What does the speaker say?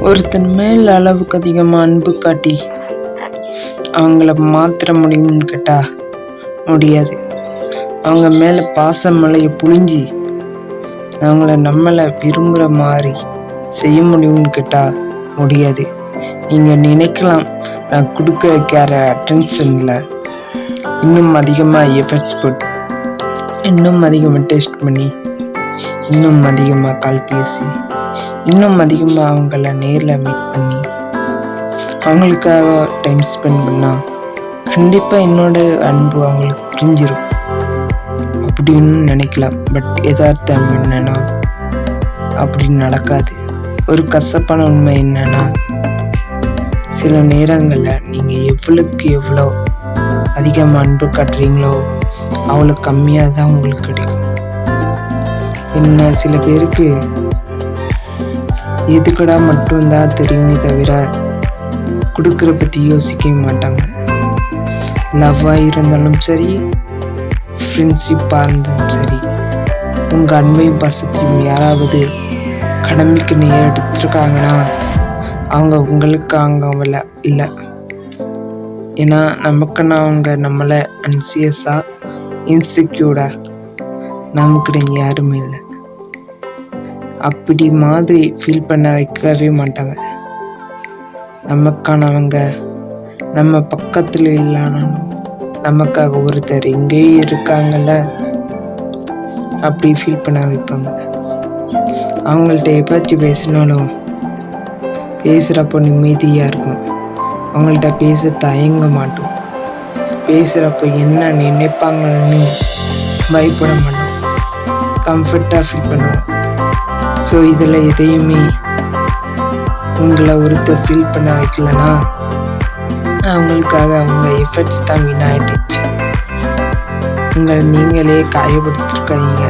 ஒருத்தன் மேல் அளவுக்கு அதிகமாக அன்பு காட்டி அவங்கள மாற்ற முடியும்னு கேட்டால் முடியாது. அவங்க மேலே பாச மலையை புழிஞ்சி அவங்கள நம்மளை விரும்புகிற மாதிரி செய்ய முடியும்னு கேட்டால் முடியாது. நீங்கள் நினைக்கலாம், நான் கொடுக்க அட்டென்ஷனில் இன்னும் அதிகமாக எஃபர்ட்ஸ் போட்டு இன்னும் அதிகமாக டெஸ்ட் பண்ணி இன்னும் அதிகமாக கால் பேசி இன்னும் அதிகமாக அவங்கள நேரில் மீட் பண்ணி அவங்களுக்காக டைம் ஸ்பெண்ட் பண்ணால் கண்டிப்பாக என்னோட அன்பு அவங்களுக்கு புரிஞ்சிடும் அப்படின்னு நினைக்கலாம். பட் யதார்த்தம் என்னன்னா அப்படி நடக்காது. ஒரு கசப்பான உண்மை என்னன்னா, சில நேரங்களில் நீங்கள் எவ்வளோக்கு எவ்வளோ அதிகமாக அன்பு காட்டுறீங்களோ அவ்வளோ கம்மியாக தான் உங்களுக்கு கிடைக்கும். என்ன சில பேருக்கு எதுக்கடா மட்டும்தான் தெரியுமே தவிர கொடுக்குற பற்றி யோசிக்கவே மாட்டாங்க. லவ்வாக இருந்தாலும் சரி, ஃப்ரெண்ட்ஷிப்பாக இருந்தாலும் சரி, உங்கள் அன்பையும் பாசத்தையும் யாராவது கடமைக்கு நேரம் எடுத்துருக்காங்கன்னா அவங்க உங்களுக்கு அவங்க இல்லை. ஏன்னா நமக்குன்னா அவங்க நம்மளை அன்சியஸாக இன்செக்யூர்டாக நமக்கு யாருமே இல்லை அப்படி மாதிரி ஃபீல் பண்ண வைக்கவே மாட்டாங்க. நமக்கானவங்க நம்ம பக்கத்தில் இல்லைனாலும் நமக்காக ஒருத்தர் எங்கேயும் இருக்காங்கல்ல அப்படி ஃபீல் பண்ண வைப்பாங்க. அவங்கள்ட்ட பற்றி பேசினாலும் பேசுகிறப்போ நிம்மதியாக இருக்கும். அவங்கள்ட்ட பேச தயங்க மாட்டோம். பேசுகிறப்போ என்ன நினைப்பாங்கன்னு பயப்பட மாட்டோம். கம்ஃபர்ட்டாக ஃபீல் பண்ணுவோம். ஸோ இதில் எதையுமே உங்களை ஒருத்தர் ஃபீல் பண்ண வைக்கலன்னா அவங்களுக்காக அவங்க எஃபர்ட்ஸ் தான் வீணாயிடுச்சு. உங்களை நீங்களே காயப்படுத்திருக்காதீங்க.